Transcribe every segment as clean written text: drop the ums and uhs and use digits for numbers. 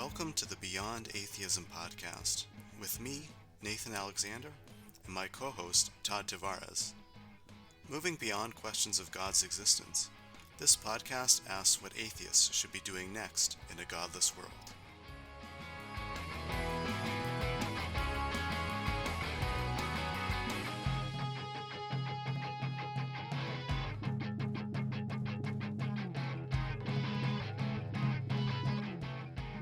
Welcome to the Beyond Atheism podcast with me, Nathan Alexander, and my co-host, Todd Tavares. Moving beyond questions of God's existence, this podcast asks what atheists should be doing next in a godless world.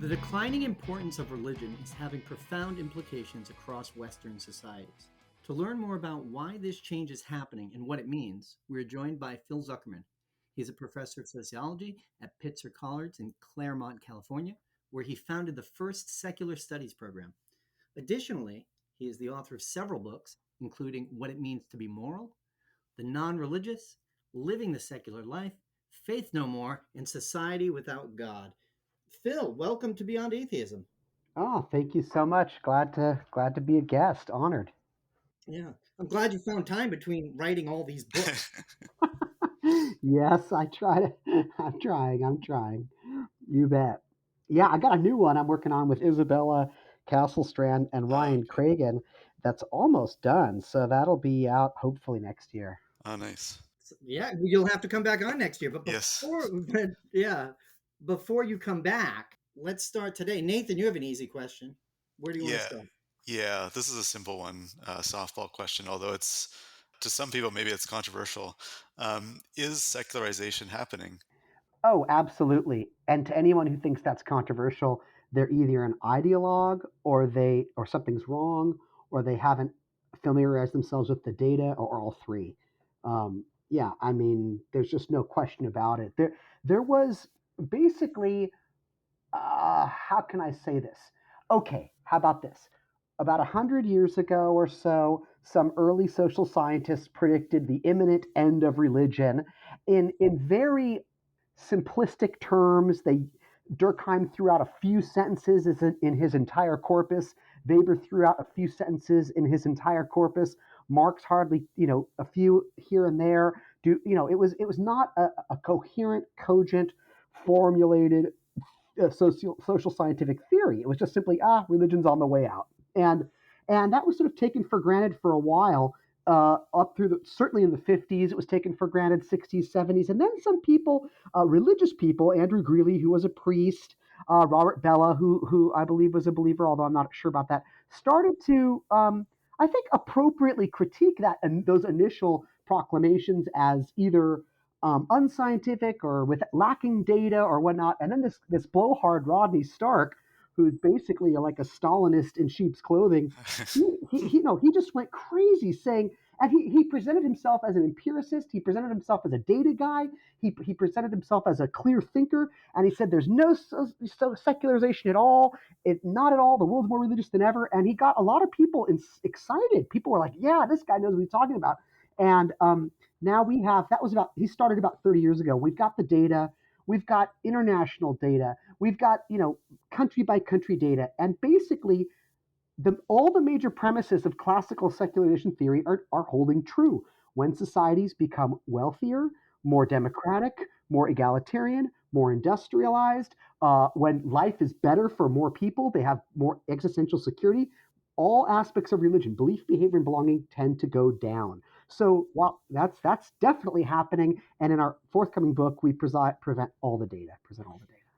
The declining importance of religion is having profound implications across Western societies. To learn more about why this change is happening and what it means, we are joined by Phil Zuckerman. He's a professor of sociology at Pitzer College in Claremont, California, where he founded the first secular studies program. Additionally, he is the author of several books, including What It Means to Be Moral, The Nonreligious, Living the Secular Life, Faith No More, and Society Without God. Phil, welcome to Beyond Atheism. Oh, thank you so much. Glad to be a guest. Honored. Yeah, I'm glad you found time between writing all these books. Yes, I try to. I'm trying. You bet. Yeah, I got a new one I'm working on with Isabella Castlestrand and Ryan Cragen. That's almost done, so that'll be out hopefully next year. Oh, nice. Yeah, you'll have to come back on next year. But before you come back, let's start today. Nathan, you have an easy question. Where do you want to start? Yeah, this is a simple one, softball question, although it's, to some people, maybe it's controversial. Is secularization happening? Oh, absolutely. And to anyone who thinks that's controversial, they're either an ideologue or something's wrong, or they haven't familiarized themselves with the data, or all three. Yeah, I mean, there's just no question about it. There was basically, how can I say this? Okay, how about this? About 100 years ago or so, some early social scientists predicted the imminent end of religion in very simplistic terms. Durkheim threw out a few sentences in his entire corpus. Weber threw out a few sentences in his entire corpus. Marx hardly, a few here and there. It was not a coherent, cogent, formulated social scientific theory. It was just simply, religion's on the way out, and that was sort of taken for granted for a while. Up through certainly in the 50s, it was taken for granted, 60s, 70s, and then some people, religious people, Andrew Greeley, who was a priest, Robert Bella, who I believe was a believer, although I'm not sure about that, started to, I think, appropriately critique that and those initial proclamations as either unscientific or with lacking data or whatnot. And then this blowhard Rodney Stark, who's basically like a Stalinist in sheep's clothing, he just went crazy saying, and he presented himself as an empiricist. He presented himself as a data guy. He presented himself as a clear thinker. And he said, there's no secularization at all. Not at all. The world's more religious than ever. And he got a lot of people excited. People were like, yeah, this guy knows what he's talking about. And now he started about 30 years ago. We've got the data. We've got international data. We've got, country by country data. And basically, all the major premises of classical secularization theory are holding true. When societies become wealthier, more democratic, more egalitarian, more industrialized, when life is better for more people, they have more existential security, all aspects of religion, belief, behavior, and belonging tend to go down. So while that's definitely happening, and in our forthcoming book, we present all the data.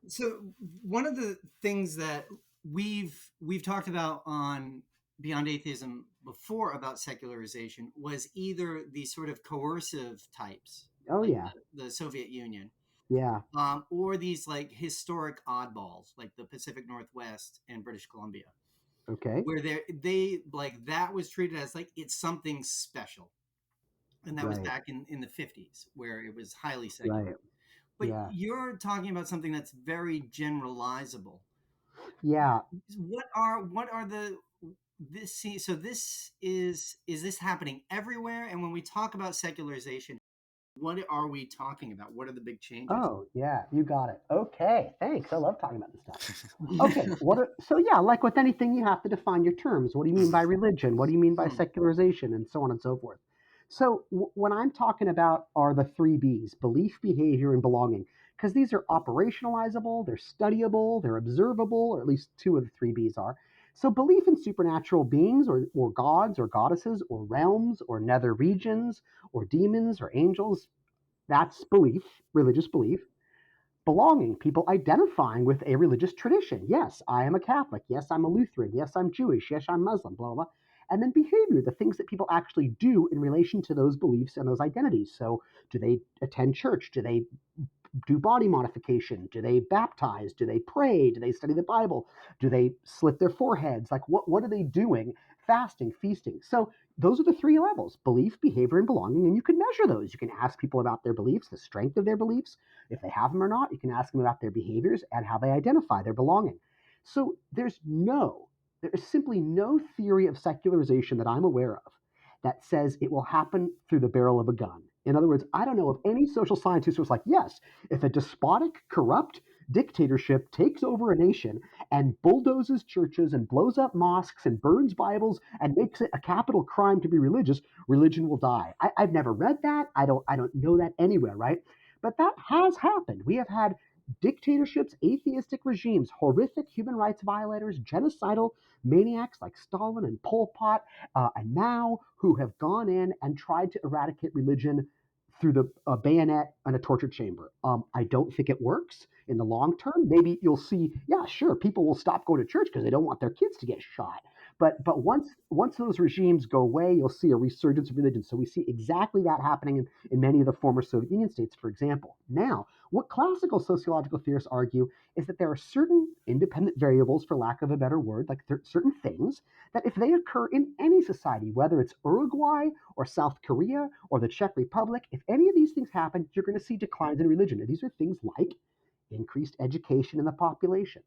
So one of the things that we've talked about on Beyond Atheism before about secularization was either the sort of coercive types, the Soviet Union, or these like historic oddballs like the Pacific Northwest and British Columbia. Okay. Where they like that was treated as like it's something special. And that was back in the 50s, where it was highly secular. Right. But you're talking about something that's very generalizable. Yeah. What are the this? So this is this happening everywhere? And when we talk about secularization, what are we talking about? What are the big changes? Oh, yeah, you got it. Okay, thanks. I love talking about this stuff. Okay, like with anything, you have to define your terms. What do you mean by religion? What do you mean by secularization? And so on and so forth. So when I'm talking about are the three B's, belief, behavior, and belonging, because these are operationalizable, they're studyable, they're observable, or at least two of the three B's are. So belief in supernatural beings or gods or goddesses or realms or nether regions or demons or angels, that's belief, religious belief. Belonging, people identifying with a religious tradition. Yes, I am a Catholic. Yes, I'm a Lutheran. Yes, I'm Jewish. Yes, I'm Muslim, blah, blah, blah. And then behavior, the things that people actually do in relation to those beliefs and those identities. So, do they attend church? Do they do body modification? Do they baptize? Do they pray? Do they study the Bible? Do they slit their foreheads? Like, what are they doing? Fasting, feasting. So those are the three levels: belief, behavior, and belonging. And you can measure those. You can ask people about their beliefs, the strength of their beliefs, if they have them or not. You can ask them about their behaviors and how they identify their belonging. So there is simply no theory of secularization that I'm aware of that says it will happen through the barrel of a gun. In other words, I don't know of any social scientist who's like, yes, if a despotic, corrupt dictatorship takes over a nation and bulldozes churches and blows up mosques and burns Bibles and makes it a capital crime to be religious, religion will die. I've never read that. I don't know that anywhere, right? But that has happened. We have had dictatorships, atheistic regimes, horrific human rights violators, genocidal maniacs like Stalin and Pol Pot and Mao, who have gone in and tried to eradicate religion through the bayonet and a torture chamber. I don't think it works in the long term. Maybe you'll see, yeah, sure, people will stop going to church because they don't want their kids to get shot. But once those regimes go away, you'll see a resurgence of religion. So we see exactly that happening in many of the former Soviet Union states, for example. Now, what classical sociological theorists argue is that there are certain independent variables, for lack of a better word, like certain things that if they occur in any society, whether it's Uruguay or South Korea or the Czech Republic, if any of these things happen, you're going to see declines in religion. And these are things like increased education in the population,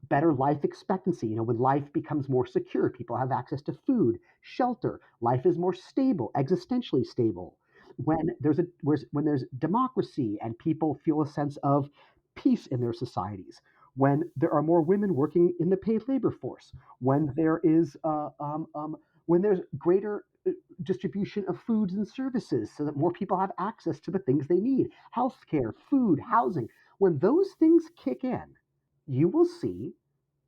better life expectancy. When life becomes more secure, people have access to food, shelter, life is more stable, existentially stable. When there's democracy and people feel a sense of peace in their societies, when there are more women working in the paid labor force, when there's greater distribution of foods and services so that more people have access to the things they need, healthcare, food, housing. When those things kick in, you will see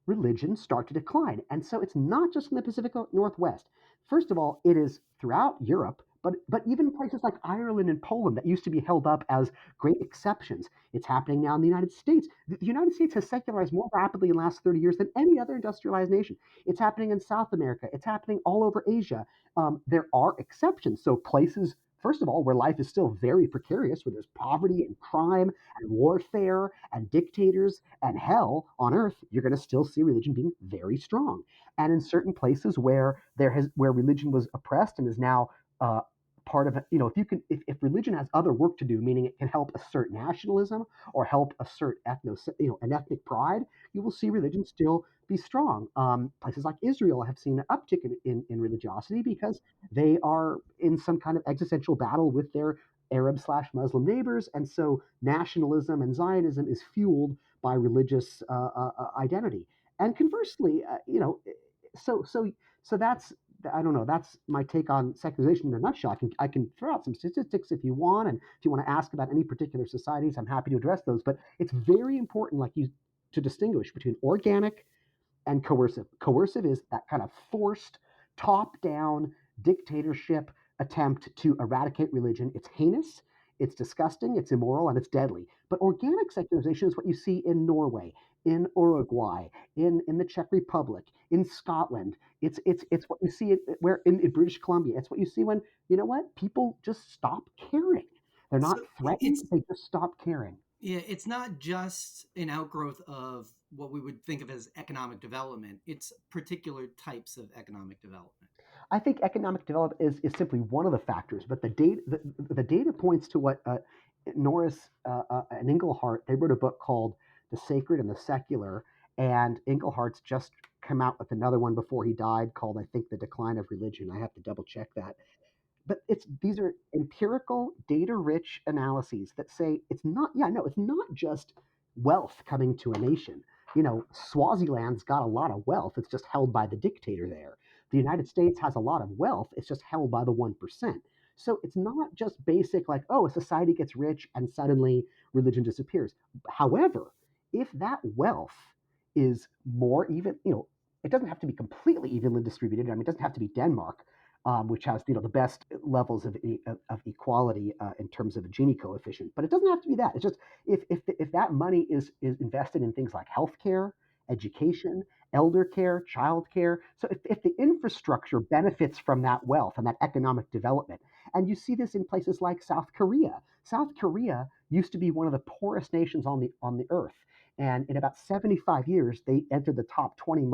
religions start to decline. And so it's not just in the Pacific Northwest. First of all, it is throughout Europe, but even places like Ireland and Poland that used to be held up as great exceptions. It's happening now in the United States. The United States has secularized more rapidly in the last 30 years than any other industrialized nation. It's happening in South America. It's happening all over Asia. There are exceptions. So places, first of all, where life is still very precarious, where there's poverty and crime and warfare and dictators and hell on earth, you're going to still see religion being very strong. And in certain places where religion was oppressed and is now uh, part of it, if religion has other work to do, meaning it can help assert nationalism or help assert an ethnic pride, you will see religion still be strong. Places like Israel have seen an uptick in religiosity because they are in some kind of existential battle with their Arab/Muslim neighbors, and so nationalism and Zionism is fueled by religious identity. And conversely, so that's, I don't know. That's my take on secularization in a nutshell. I can throw out some statistics if you want, and if you want to ask about any particular societies, I'm happy to address those. But it's very important, to distinguish between organic and coercive. Coercive is that kind of forced, top down dictatorship attempt to eradicate religion. It's heinous, it's disgusting, it's immoral, and it's deadly. But organic secularization is what you see in Norway, in Uruguay, in the Czech Republic, in Scotland. It's what you see in British Columbia. It's what you see when, people just stop caring. They're not So threatened, they just stop caring. yeah, it's not just an outgrowth of what we would think of as economic development. It's particular types of economic development. I think economic development is simply one of the factors, but the data points to what Norris and Engelhart, they wrote a book called The Sacred and the Secular, and Englehart's just come out with another one before he died called, I think, The Decline of Religion. I have to double check that. But these are empirical, data-rich analyses that say it's not just wealth coming to a nation. Swaziland's got a lot of wealth. It's just held by the dictator there. The United States has a lot of wealth. It's just held by the 1%. So it's not just basic like, oh, a society gets rich and suddenly religion disappears. However, if that wealth is more even, it doesn't have to be completely evenly distributed. I mean, it doesn't have to be Denmark, which has the best levels of equality in terms of a Gini coefficient. But it doesn't have to be that. It's just if that money is invested in things like healthcare, education, elder care, child care. So if the infrastructure benefits from that wealth and that economic development, and you see this in places like South Korea. South Korea used to be one of the poorest nations on the earth, and in about 75 years, they entered the top 20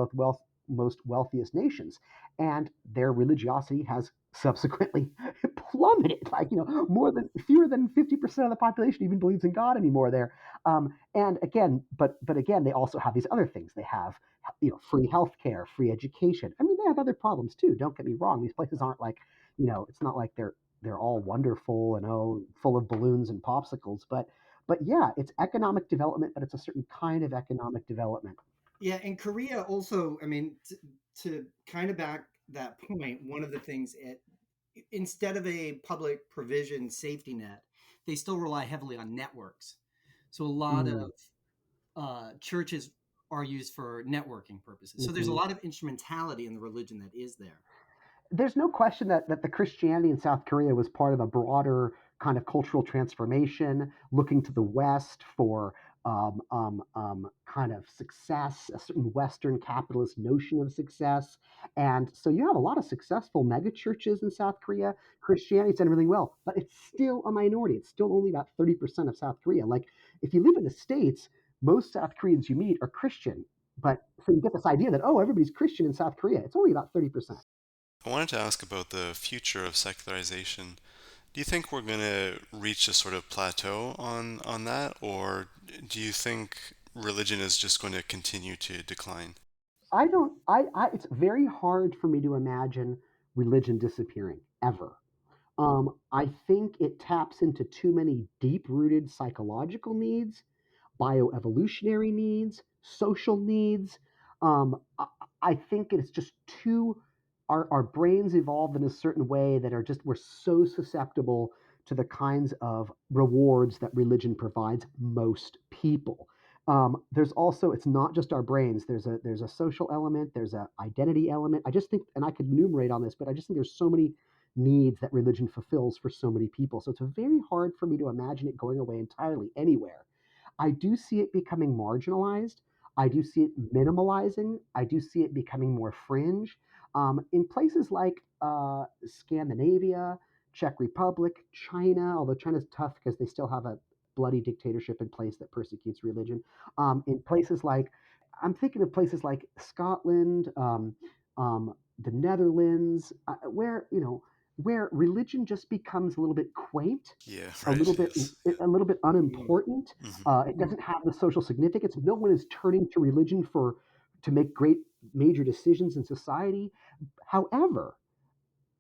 most wealthiest nations, and their religiosity has subsequently plummeted. Like more than fewer than 50% of the population even believes in God anymore there. And again, but again, they also have these other things. They have free healthcare, free education. I mean, they have other problems too. Don't get me wrong. These places aren't like it's not like they're all wonderful and full of balloons and popsicles. But yeah, it's economic development, but it's a certain kind of economic development. Yeah, and Korea also, I mean, to kind of back that point, one of the things instead of a public provision safety net, they still rely heavily on networks. So a lot Mm, of churches are used for networking purposes. So there's a mhm. lot of instrumentality in the religion that is there. There's no question that the Christianity in South Korea was part of a broader kind of cultural transformation, looking to the West for kind of success, a certain Western capitalist notion of success. And so you have a lot of successful megachurches in South Korea. Christianity's done really well, but it's still a minority. It's still only about 30% of South Korea. Like if you live in the States, most South Koreans you meet are Christian. But so you get this idea that, oh, everybody's Christian in South Korea. It's only about 30%. I wanted to ask about the future of secularization. Do you think we're going to reach a sort of plateau on that, or do you think religion is just going to continue to decline? I don't. It's very hard for me to imagine religion disappearing ever. I think it taps into too many deep-rooted psychological needs, bioevolutionary needs, social needs. I think it's just too. Our brains evolved in a certain way that are just we're so susceptible to the kinds of rewards that religion provides most people. There's also it's not just our brains. There's a social element. There's a identity element. I just think, and I could enumerate on this, but I just think there's so many needs that religion fulfills for so many people. So it's very hard for me to imagine it going away entirely anywhere. I do see it becoming marginalized. I do see it minimalizing. I do see it becoming more fringe. In places like Scandinavia, Czech Republic, China, although China's tough because they still have a bloody dictatorship in place that persecutes religion. In places like, I'm thinking of places like Scotland, the Netherlands, where religion just becomes a little bit quaint, Yeah, a right. little bit Yes. a little bit Mm. unimportant. Hmm. It doesn't have the social significance. No one is turning to religion to make great major decisions in society. However,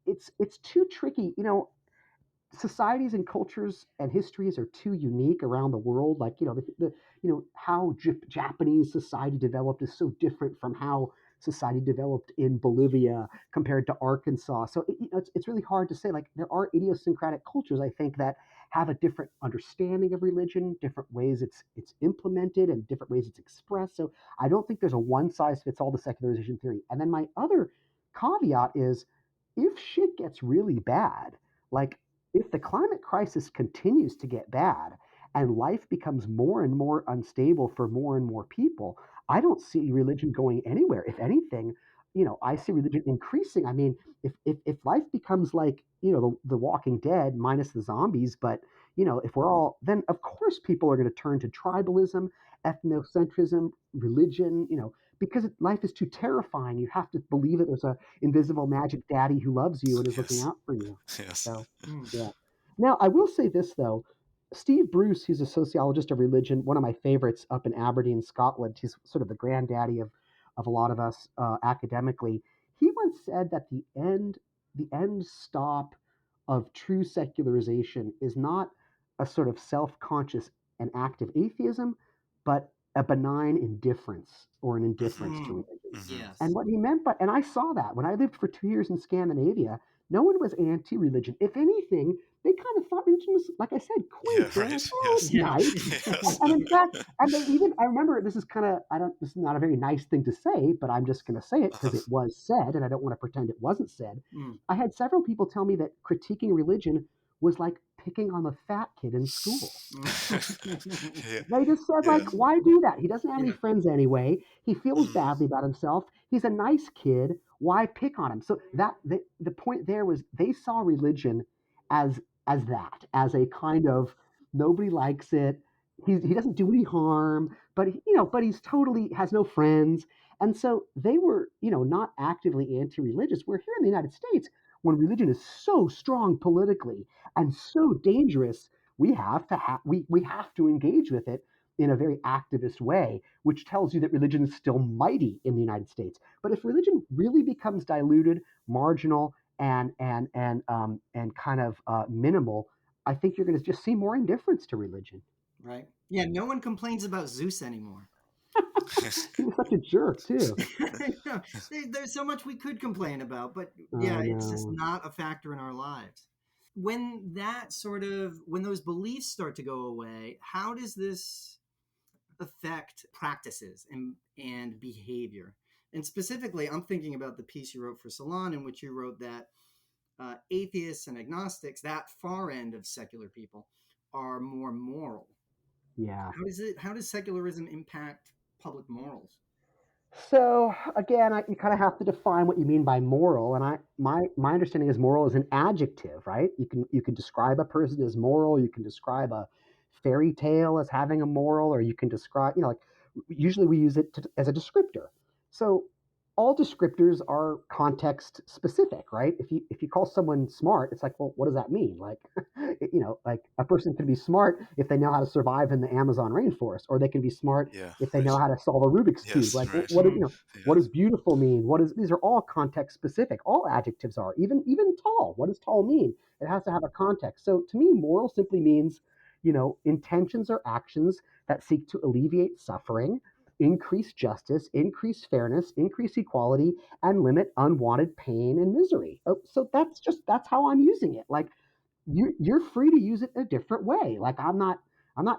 it's too tricky. Societies and cultures and histories are too unique around the world. Like how Japanese society developed is so different from how society developed in Bolivia compared to Arkansas. So it's really hard to say. Like there are idiosyncratic cultures I think that have a different understanding of religion, different ways it's implemented, and different ways it's expressed. So I don't think there's a one size fits all to secularization theory. And then my other caveat is if shit gets really bad, like if the climate crisis continues to get bad and life becomes more and more unstable for more and more people, I don't see religion going anywhere. If anything, I see religion increasing. I mean, if life becomes like, the Walking Dead minus the zombies, but if we're all, then of course people are going to turn to tribalism, ethnocentrism, religion, because life is too terrifying. You have to believe that there's a invisible magic daddy who loves you and is looking Yes. out for you. Yes. So Mm. yeah. Now, I will say this though. Steve Bruce, who's a sociologist of religion, one of my favorites up in Aberdeen, Scotland. He's sort of the granddaddy of a lot of us academically. He once said that the end stop of true secularization is not a sort of self-conscious and active atheism, but a benign indifference or an Hmm. indifference to Mm. religion. Hmm. And Yes. what he meant by, and I saw that when I lived for 2 years in Scandinavia, No one was anti-religion. If anything, they kind of thought religion was, like I said, Yeah, quaint. They were like, right. oh, it's Yes. Yeah. nice. Yes. And in fact, and they even, I remember this is kind of, I don't, this is not a very nice thing to say, but I'm just going to say it because it was said, and I don't want to pretend it wasn't said. Mm. I had several people tell me that critiquing religion was like picking on the fat kid in school. Yeah. They just said, like, Yeah. why do that? He doesn't have any Yeah. friends anyway. He feels Mm. badly about himself. He's a nice kid. Why pick on him? So that the point there was they saw religion as as a kind of nobody likes it. He doesn't do any harm, but but he's totally has no friends, and so they were not actively anti-religious. We're here in the United States when religion is so strong politically and so dangerous we have to we have to engage with it in a very activist way, which tells you that religion is still mighty in the United States. But if religion really becomes diluted, marginal, and kind of minimal, I think you're going to just see more indifference to religion. Right. Yeah. No one complains about Zeus anymore. He was such a jerk too. No, there's so much we could complain about, but yeah, Oh it's just no. not a factor in our lives. When those beliefs start to go away, how does this affect practices and behavior? And specifically, I'm thinking about the piece you wrote for Salon, in which you wrote that atheists and agnostics, that far end of secular people, are more moral. Yeah. How does secularism impact public morals? So again, you kind of have to define what you mean by moral, and my understanding is moral is an adjective, right? You can describe a person as moral, you can describe a fairy tale as having a moral, or you can describe like usually we use it as a descriptor. So all descriptors are context specific, right? If you call someone smart, it's like, well, what does that mean? Like like a person can be smart if they know how to survive in the Amazon rainforest, or they can be smart Yeah. if they know Right. how to solve a Rubik's cube. Yes. Like, Right. what Mm. what Yeah. does beautiful mean? What is these are all context specific. All adjectives are even tall. What does tall mean? It has to have a context. So to me, moral simply means intentions or actions that seek to alleviate suffering, increase justice, increase fairness, increase equality, and limit unwanted pain and misery. Oh, so that's how I'm using it. Like you're free to use it a different way. Like I'm not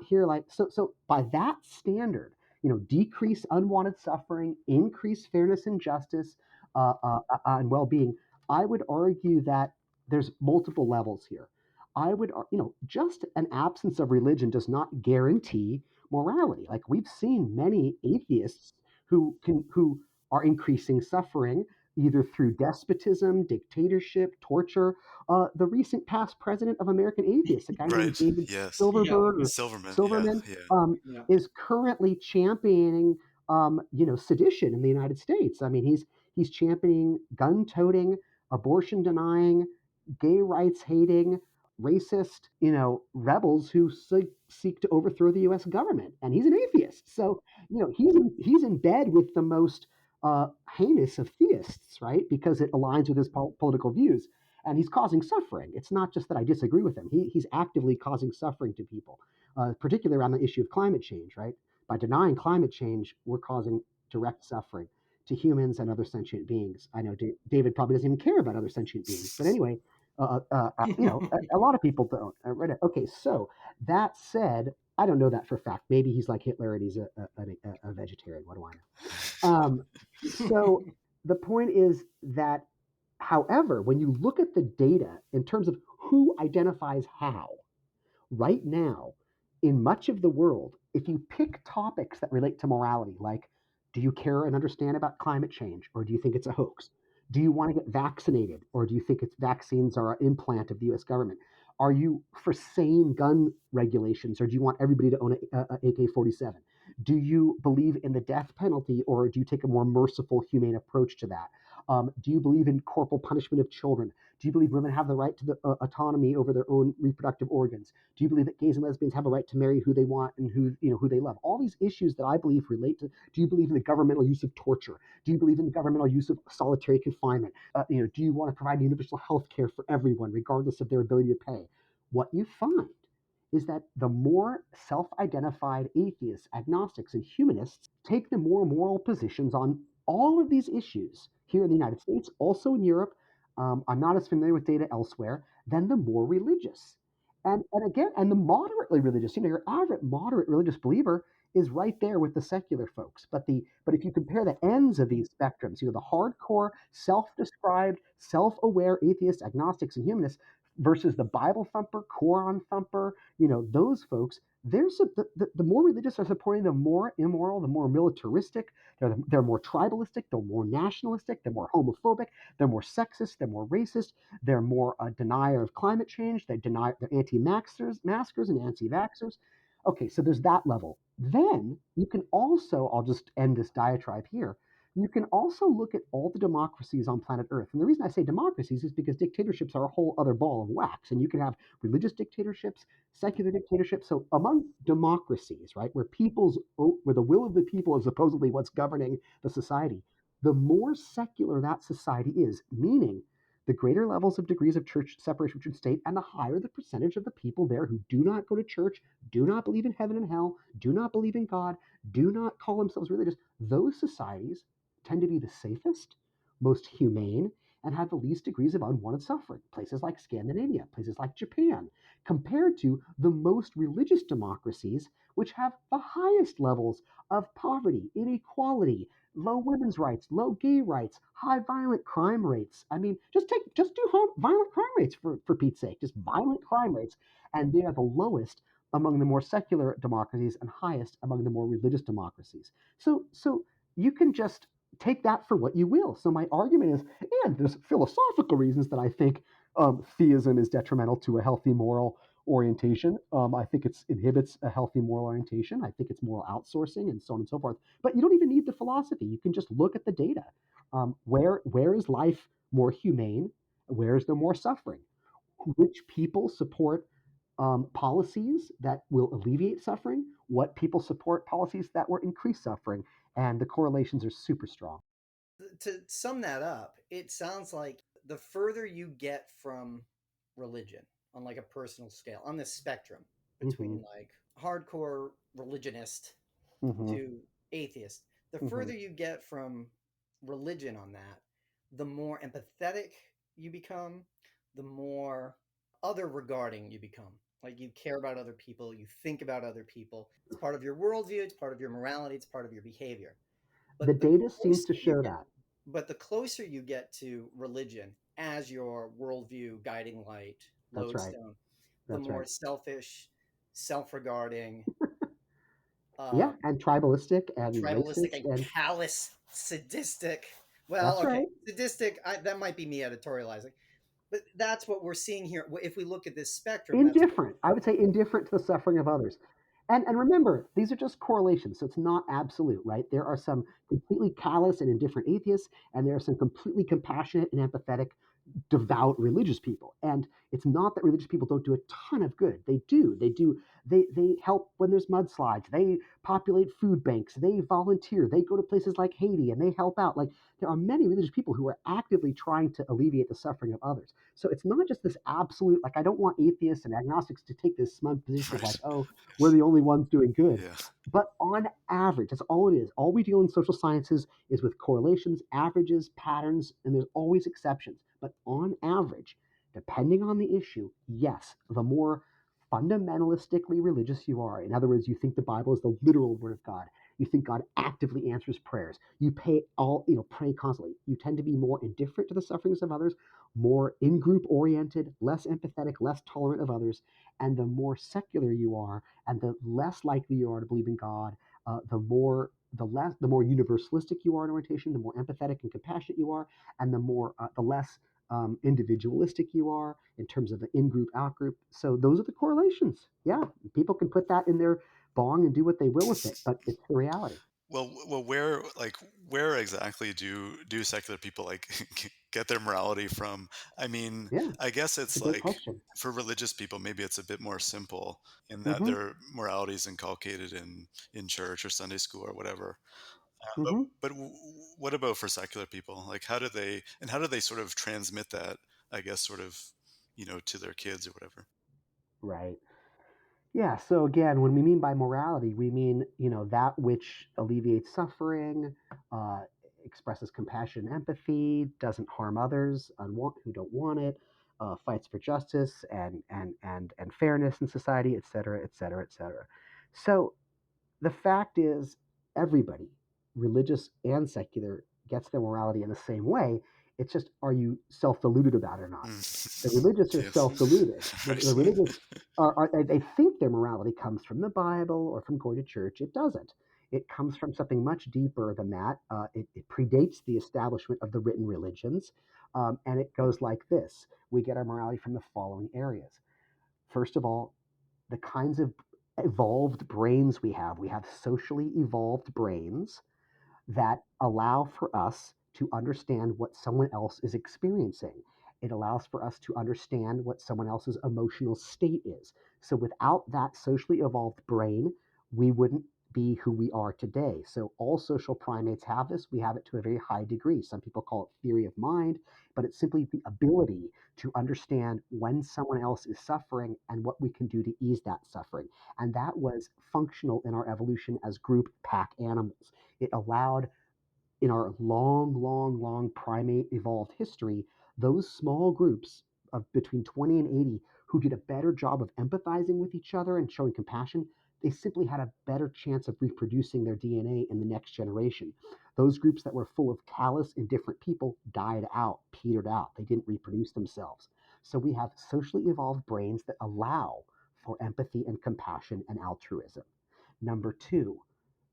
here like so by that standard, decrease unwanted suffering, increase fairness and justice, and well-being. I would argue that there's multiple levels here. I would, just an absence of religion does not guarantee morality. Like we've seen many atheists who are increasing suffering either through despotism, dictatorship, torture. The recent past president of American Atheists, a guy named Right. David Yes. Yeah. Silverberg or Silverman. Yeah. Silverman, Yeah. Yeah. is currently championing, sedition in the United States. I mean, he's championing gun-toting, abortion-denying, gay rights hating, racist, rebels who seek to overthrow the U.S. government, and he's an atheist. So, he's in bed with the most heinous of theists, right? Because it aligns with his political views, and he's causing suffering. It's not just that I disagree with him; he's actively causing suffering to people, particularly around the issue of climate change, right? By denying climate change, we're causing direct suffering to humans and other sentient beings. I know David probably doesn't even care about other sentient beings, but anyway, a lot of people don't. Okay, so that said, I don't know that for a fact. Maybe he's like Hitler and he's a vegetarian. What do I know? So the point is that, however, when you look at the data in terms of who identifies how, right now, in much of the world, if you pick topics that relate to morality, like do you care and understand about climate change, or do you think it's a hoax? Do you want to get vaccinated, or do you think it's vaccines are an implant of the US government? Are you for sane gun regulations, or do you want everybody to own a AK 47? Do you believe in the death penalty, or do you take a more merciful, humane approach to that? Do you believe in corporal punishment of children? Do you believe women have the right to the autonomy over their own reproductive organs? Do you believe that gays and lesbians have a right to marry who they want and who they love? All these issues that I believe relate to. Do you believe in the governmental use of torture? Do you believe in the governmental use of solitary confinement? Do you want to provide universal health care for everyone, regardless of their ability to pay? What you find is that the more self-identified atheists, agnostics, and humanists take the more moral positions on all of these issues here in the United States, also in Europe, I'm not as familiar with data elsewhere, than the more religious. And again, and the moderately religious, your average moderate religious believer is right there with the secular folks. But if you compare the ends of these spectrums, the hardcore, self-described, self-aware atheists, agnostics, and humanists versus the Bible thumper, Quran thumper, those folks, the more religious are supporting the more immoral, the more militaristic, they're more tribalistic, they're more nationalistic, they're more homophobic, they're more sexist, they're more racist, they're more denier of climate change, they're anti-maskers and anti-vaxxers. Okay, so there's that level. Then you can also, I'll just end this diatribe here. You can also look at all the democracies on planet Earth. And the reason I say democracies is because dictatorships are a whole other ball of wax. And you can have religious dictatorships, secular dictatorships. So among democracies, right, where the will of the people is supposedly what's governing the society, the more secular that society is, meaning the greater levels of degrees of church separation from church and state, and the higher the percentage of the people there who do not go to church, do not believe in heaven and hell, do not believe in God, do not call themselves religious, those societies tend to be the safest, most humane, and have the least degrees of unwanted suffering. Places like Scandinavia, places like Japan, compared to the most religious democracies, which have the highest levels of poverty, inequality, low women's rights, low gay rights, high violent crime rates. I mean, just do violent crime rates for Pete's sake, just violent crime rates, and they are the lowest among the more secular democracies and highest among the more religious democracies. So you can just take that for what you will. So my argument is, and there's philosophical reasons that I think theism is detrimental to a healthy moral orientation. I think it inhibits a healthy moral orientation. I think it's moral outsourcing and so on and so forth. But you don't even need the philosophy. You can just look at the data. Where is life more humane? Where is there more suffering? Which people support policies that will alleviate suffering? What people support policies that will increase suffering? And the correlations are super strong. To sum that up, it sounds like the further you get from religion on like a personal scale, on this spectrum Mm-hmm. between like hardcore religionist Mm-hmm. to atheist, the Mm-hmm. further you get from religion on that, the more empathetic you become, the more other regarding you become. Like you care about other people, you think about other people. It's part of your worldview, it's part of your morality, it's part of your behavior. The But the data seems closer to you show get, that. but the closer you get to religion as your worldview guiding light, That's right. lodestone, the That's more right. selfish, self-regarding, uh, Yeah, and tribalistic and tribalistic, racist and and callous, sadistic. Well, that's okay, right. sadistic. That might be me editorializing, but that's what we're seeing here. If we look at this spectrum, that's what Indifferent. I would say indifferent to the suffering of others. And remember, these are just correlations, so it's not absolute, right? There are some completely callous and indifferent atheists, and there are some completely compassionate and empathetic devout religious people. And it's not that religious people don't do a ton of good. They do. They do. They help when there's mudslides. They populate food banks. They volunteer. They go to places like Haiti and they help out. Like there are many religious people who are actively trying to alleviate the suffering of others. So it's not just this absolute, like I don't want atheists and agnostics to take this smug position of like, Right. oh, we're the only ones doing good. Yeah. But on average, that's all it is. All we deal in social sciences is with correlations, averages, patterns, and there's always exceptions. But on average, depending on the issue, yes, the more fundamentalistically religious you are, in other words, you think the Bible is the literal word of God, you think God actively answers prayers, pray constantly, you tend to be more indifferent to the sufferings of others, more in group oriented, less empathetic, less tolerant of others, and the more secular you are, and the less likely you are to believe in God, the more universalistic you are in orientation, the more empathetic and compassionate you are, and the less individualistic you are in terms of the in-group, out-group. So those are the correlations. Yeah, people can put that in their bong and do what they will with it, but it's the reality. Well, where exactly do secular people like get their morality from? I mean, Yeah, I guess it's a it's great like question. for religious people, maybe it's a bit more simple in that Hmm. their morality is inculcated in church or Sunday school or whatever. But Hmm. what about for secular people? Like, how do they sort of transmit that? I guess sort of, to their kids or whatever. Right. Yeah, so again, when we mean by morality, we mean, that which alleviates suffering, uh, expresses compassion and empathy, doesn't harm others who don't want it, fights for justice and fairness in society, et cetera, et cetera, et cetera. So the fact is, everybody, religious and secular, gets their morality in the same way. It's just, are you self-deluded about it or not? The religious are Yes. self-deluded. The Right. religious they think their morality comes from the Bible or from going to church. It doesn't. It comes from something much deeper than that. It predates the establishment of the written religions, and it goes like this: we get our morality from the following areas. First of all, the kinds of evolved brains we have. We have socially evolved brains that allow for us to understand what someone else is experiencing. It allows for us to understand what someone else's emotional state is. So without that socially evolved brain, we wouldn't be who we are today. So all social primates have this. We have it to a very high degree. Some people call it theory of mind, but it's simply the ability to understand when someone else is suffering and what we can do to ease that suffering. And that was functional in our evolution as group pack animals. It allowed, in our long, long, long primate evolved history, those small groups of between 20 and 80 who did a better job of empathizing with each other and showing compassion, they simply had a better chance of reproducing their DNA in the next generation. Those groups that were full of callous, indifferent people died out, petered out. They didn't reproduce themselves. So we have socially evolved brains that allow for empathy and compassion and altruism. Number two,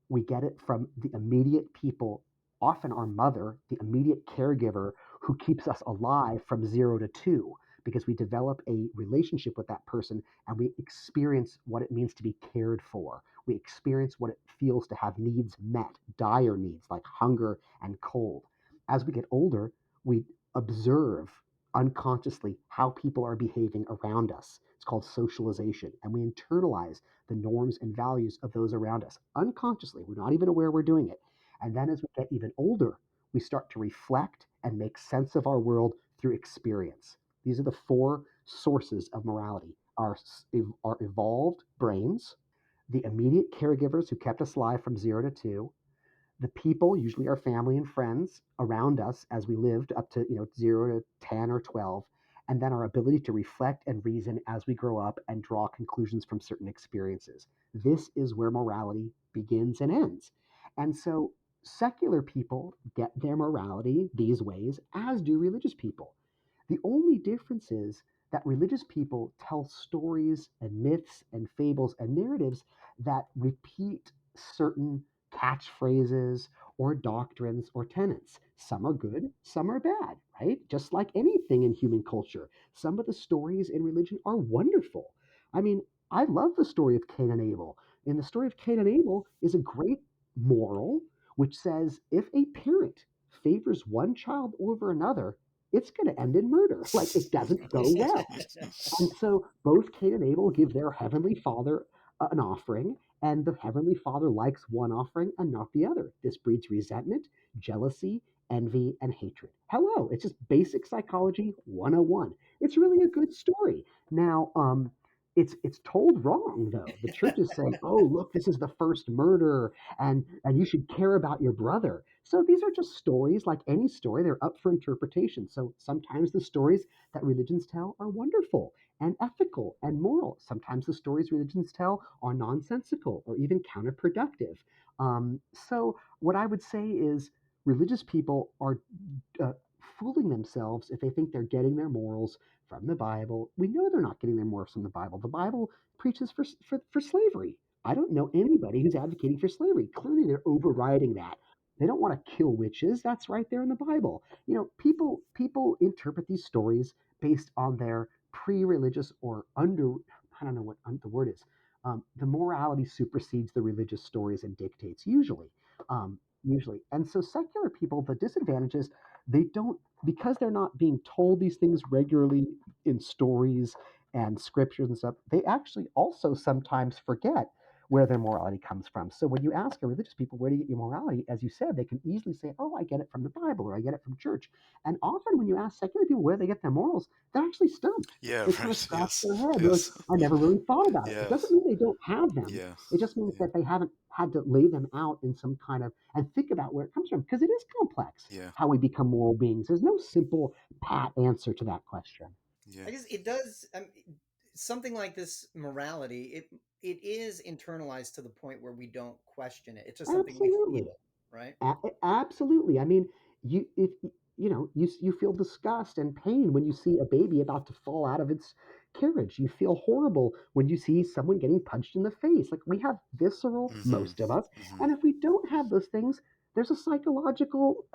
we get it from the immediate people, often our mother, the immediate caregiver who keeps us alive from 0 to 2, because we develop a relationship with that person and we experience what it means to be cared for. We experience what it feels to have needs met, dire needs like hunger and cold. As we get older, we observe unconsciously how people are behaving around us. It's called socialization, and we internalize the norms and values of those around us unconsciously. We're not even aware we're doing it. And then as we get even older, we start to reflect and make sense of our world through experience. These are the four sources of morality: our evolved brains, the immediate caregivers who kept us alive from 0 to 2, the people, usually our family and friends around us as we lived up to 0 to 10 or 12, and then our ability to reflect and reason as we grow up and draw conclusions from certain experiences. This is where morality begins and ends. And so secular people get their morality these ways, as do religious people. The only difference is that religious people tell stories and myths and fables and narratives that repeat certain catchphrases or doctrines or tenets. Some are good, some are bad, right? Just like anything in human culture. Some of the stories in religion are wonderful. I mean, I love the story of Cain and Abel. In the story of Cain and Abel is a great moral which says if a parent favors one child over another, it's going to end in murder. Like, it doesn't go well. And so both Cain and Abel give their heavenly father an offering, and the heavenly father likes one offering and not the other. This breeds resentment, jealousy, envy, and hatred. Hello, it's just basic psychology 101. It's really a good story. Now, it's told wrong though. The church is saying, "Oh, look, this is the first murder, and you should care about your brother." So these are just stories, like any story. They're up for interpretation. So sometimes the stories that religions tell are wonderful and ethical and moral. Sometimes the stories religions tell are nonsensical or even counterproductive. So, what I would say is religious people are uh, fooling themselves if they think they're getting their morals from the Bible. We know they're not getting their morals from the Bible. The Bible preaches for slavery. I don't know anybody who's advocating for slavery. Clearly, they're overriding that. They don't want to kill witches. That's right there in the Bible. People interpret these stories based on their pre-religious or under, I don't know what the word is. The morality supersedes the religious stories and dictates usually. And so secular people, the disadvantage is they don't, because they're not being told these things regularly in stories and scriptures and stuff, they actually also sometimes forget. where their morality comes from. So when you ask a religious people, where do you get your morality? As you said, they can easily say, oh, I get it from the Bible or I get it from church. And often when you ask secular people where they get their morals, they're actually stumped. Yeah, They kind of right. scratch Yes. their head. They're like, Yes. I never really thought about it. It doesn't Yes. mean they don't have them. Yeah. It just means Yeah. that they haven't had to lay them out in some kind of and think about where it comes from because it is complex Yeah. how we become moral beings. There's no simple pat answer to that question. Yeah. I guess it does. Something like this morality, it is internalized to the point where we don't question it. It's just something we Absolutely. feel, right? Absolutely. I mean, you if you feel disgust and pain when you see a baby about to fall out of its carriage. You feel horrible when you see someone getting punched in the face. Like we have visceral, Mm-hmm. most of us, Mm-hmm. and if we don't have those things, there's a psychological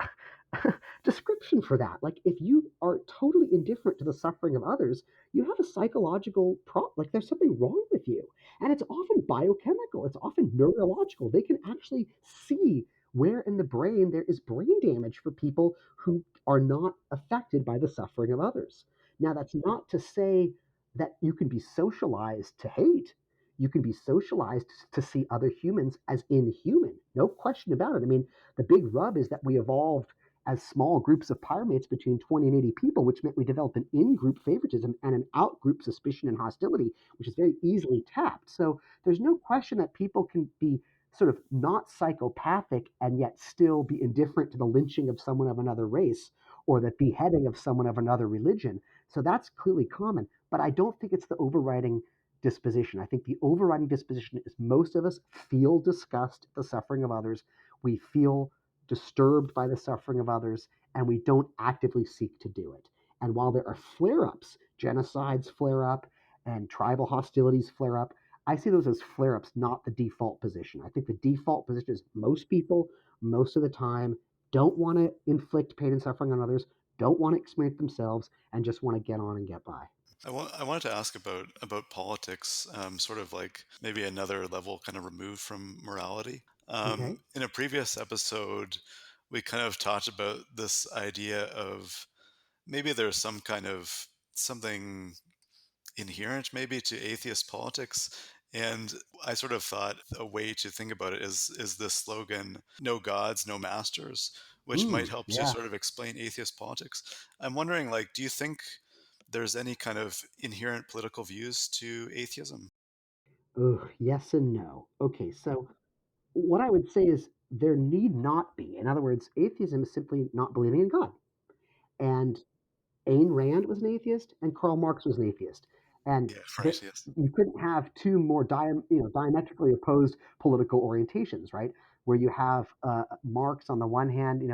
description for that. Like if you are totally indifferent to the suffering of others, you have a psychological problem. Like there's something wrong with you, and it's often biochemical. It's often neurological. They can actually see where in the brain there is brain damage for people who are not affected by the suffering of others. Now, that's not to say that you can be socialized to hate. You can be socialized to see other humans as inhuman. No question about it. I mean, the big rub is that we evolved as small groups of primates between 20 and 80 people, which meant we developed an in group favoritism and an out group suspicion and hostility, which is very easily tapped. So there's no question that people can be sort of not psychopathic and yet still be indifferent to the lynching of someone of another race or the beheading of someone of another religion. So that's clearly common, but I don't think it's the overriding disposition. I think the overriding disposition is most of us feel disgust at the suffering of others. We feel disturbed by the suffering of others, and we don't actively seek to do it. And while there are flare ups, genocides flare up, and tribal hostilities flare up, I see those as flare ups, not the default position. I think the default position is most people, most of the time, don't want to inflict pain and suffering on others, don't want to experience themselves, and just want to get on and get by. I wanted to ask about politics, sort of like maybe another level kind of removed from morality. Okay. In a previous episode, we kind of talked about this idea of maybe there's some kind of something inherent maybe to atheist politics. And I sort of thought a way to think about it is this slogan, no gods, no masters, which might help to Yeah. sort of explain atheist politics. I'm wondering, like, do you think there's any kind of inherent political views to atheism? Ugh, yes and no. Okay, so what I would say is there need not be. In other words, atheism is simply not believing in God. And Ayn Rand was an atheist, and Karl Marx was an atheist, and Yeah, there, right. Yes. you couldn't have two more diametrically opposed political orientations, right? Where you have Marx on the one hand, and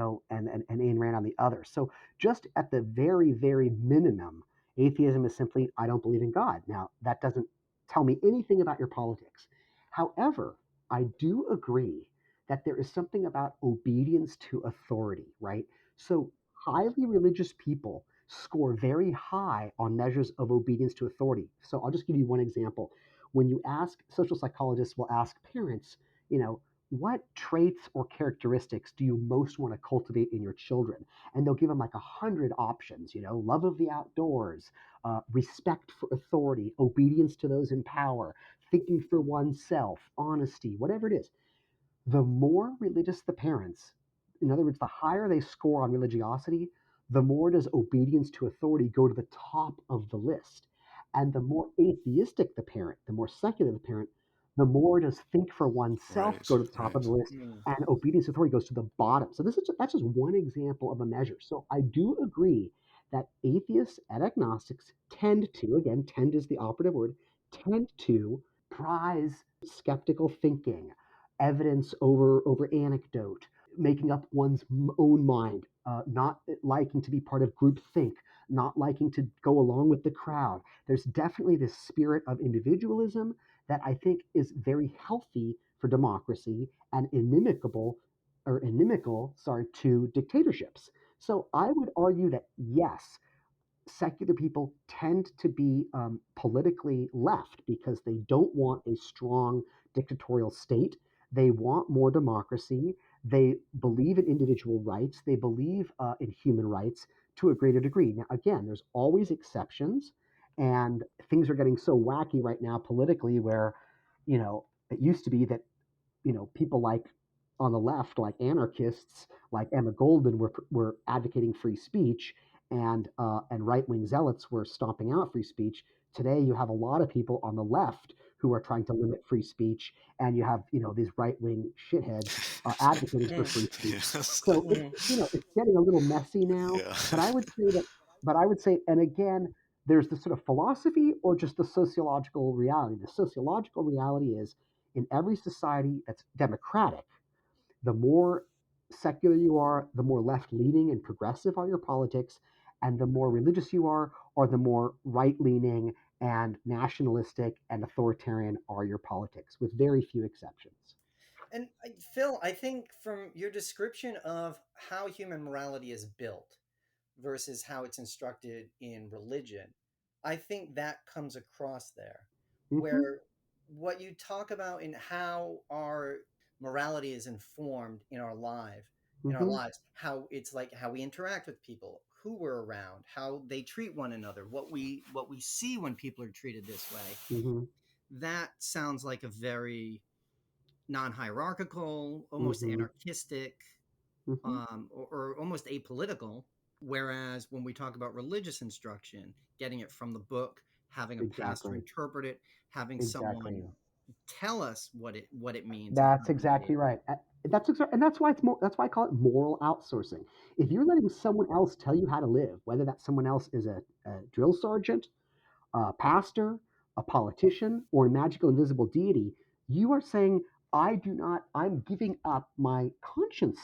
Ayn Rand on the other. So just at the very, very minimum, atheism is simply I don't believe in God. Now that doesn't tell me anything about your politics. However, I do agree that there is something about obedience to authority, right? So highly religious people score very high on measures of obedience to authority. So I'll just give you one example. When you ask, social psychologists will ask parents, you know, what traits or characteristics do you most want to cultivate in your children? And they'll give them like 100 options, love of the outdoors, respect for authority, obedience to those in power, thinking for oneself, honesty, whatever it is. The more religious the parents, in other words, the higher they score on religiosity, the more does obedience to authority go to the top of the list. And the more atheistic the parent, the more secular the parent, the more does think for oneself Right. go to the top of Right. the list, Mm. and obedience to authority goes to the bottom. So that's just one example of a measure. So I do agree that atheists and agnostics tend to, again, tend is the operative word, tend to prize skeptical thinking, evidence over anecdote, making up one's own mind, not liking to be part of group think, not liking to go along with the crowd. There's definitely this spirit of individualism that I think is very healthy for democracy and inimical, to dictatorships. So I would argue that yes, secular people tend to be politically left because they don't want a strong dictatorial state. They want more democracy. They believe in individual rights. They believe in human rights to a greater degree. Now, again, there's always exceptions, and things are getting so wacky right now politically where, you know, it used to be that people like on the left, like anarchists, like Emma Goldman, were advocating free speech, and right wing zealots were stomping out free speech. Today, you have a lot of people on the left who are trying to limit free speech, and you have these right wing shitheads advocating for Mm, free speech. Yes. So mhm. it's getting a little messy now. Yeah. But I would say that, and again, there's the sort of philosophy or just the sociological reality. The sociological reality is in every society that's democratic, the more secular you are, the more left leaning and progressive are your politics, and the more religious you are, or the more right leaning and nationalistic and authoritarian are your politics, with very few exceptions. And Phil, I think from your description of how human morality is built versus how it's instructed in religion, I think that comes across there, Mm-hmm, where what you talk about in how our morality is informed in our mm-hmm, lives, how it's like how we interact with people, who we're around, how they treat one another, what we see when people are treated this way. mm-hmm, That sounds like a very non-hierarchical, almost mm-hmm, anarchistic, mm-hmm. or almost apolitical. Whereas when we talk about religious instruction, getting it from the book, having a pastor Exactly, interpret it, having someone exactly. tell us what it means and That's how to behave. exactly right. And that's why that's why I call it moral outsourcing. If you're letting someone else tell you how to live, whether that someone else is a drill sergeant, a pastor, a politician, or a magical invisible deity, you are saying, I'm giving up my conscience,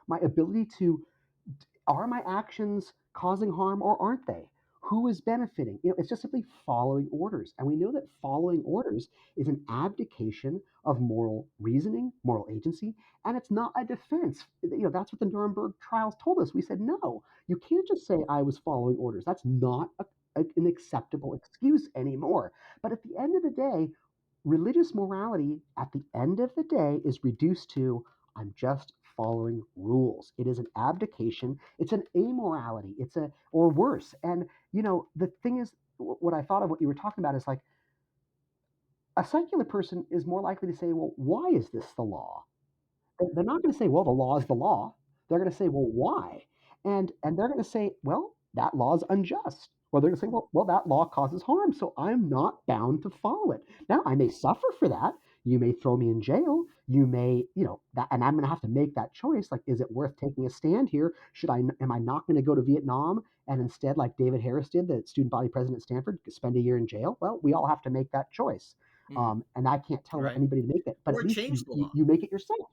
my ability to, are my actions causing harm or aren't they? Who is benefiting? It's just simply following orders. And we know that following orders is an abdication of moral reasoning, moral agency, and it's not a defense. That's what the Nuremberg trials told us. We said, no, you can't just say I was following orders. That's not an acceptable excuse anymore. But at the end of the day, religious morality at the end of the day is reduced to, I'm just following rules. It is an abdication. It's an amorality. Or worse. And, the thing is, what I thought of what you were talking about is like a secular person is more likely to say, well, why is this the law? They're not going to say, well, the law is the law. They're going to say, well, why? And they're going to say, well, that law is unjust. Or they're going to say, well, that law causes harm, so I'm not bound to follow it. Now, I may suffer for that. You may throw me in jail. You may, that, and I'm going to have to make that choice. Like, is it worth taking a stand here? Am I not going to go to Vietnam and instead, like David Harris did, the student body president at Stanford, spend a year in jail? Well, we all have to make that choice. Mm, And I can't tell right. anybody to make that, but at Or least change the law. you make it yourself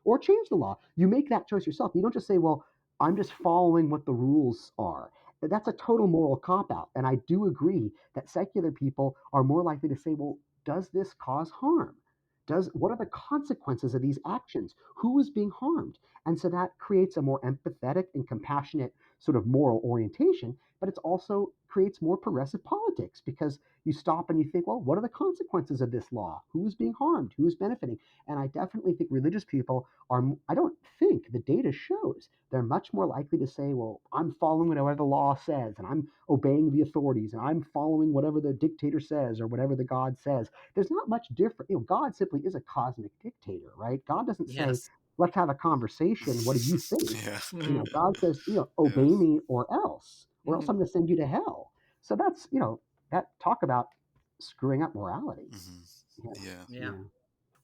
or change the law. You make that choice yourself. You don't just say, well, I'm just following what the rules are. That's a total moral cop out. And I do agree that secular people are more likely to say, well, does this cause harm? What are the consequences of these actions? Who is being harmed? And so that creates a more empathetic and compassionate sort of moral orientation, but it also creates more progressive politics because you stop and you think, well, what are the consequences of this law? Who is being harmed? Who is benefiting? And I definitely think religious people I don't think the data shows they're much more likely to say, well, I'm following whatever the law says, and I'm obeying the authorities, and I'm following whatever the dictator says or whatever the God says. There's not much different. God simply is a cosmic dictator, right? God doesn't say, Yes. let's have a conversation. What do you think? Yeah. Hmm. God says, Yeah. obey me or else Hmm. I'm going to send you to hell. So that's, that talk about screwing up morality. Hmm. Yeah. Yeah. Yeah. Yeah.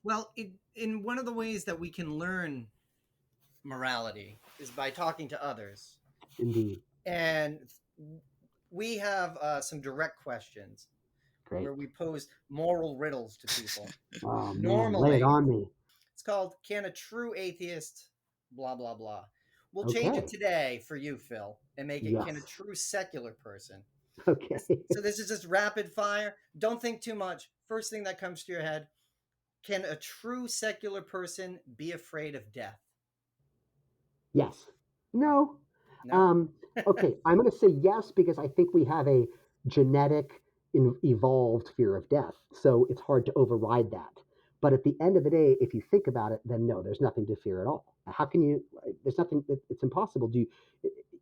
Well, in one of the ways that we can learn morality is by talking to others. Indeed. And we have some direct questions Great. where we pose moral riddles to people. Oh man, lay it Normally, on me. it's called Can a True Atheist blah, blah, blah. We'll change it Okay. today for you, Phil, and make it Can a Yes. True Secular Person. Okay. So this is just rapid fire. Don't think too much. First thing that comes to your head, can a true secular person be afraid of death? Yes. No. No? Um, okay. I'm going to say yes because I think we have a genetic, evolved fear of death. So it's hard to override that. But at the end of the day, if you think about it, then no, there's nothing to fear at all. How can you? There's nothing. It's impossible.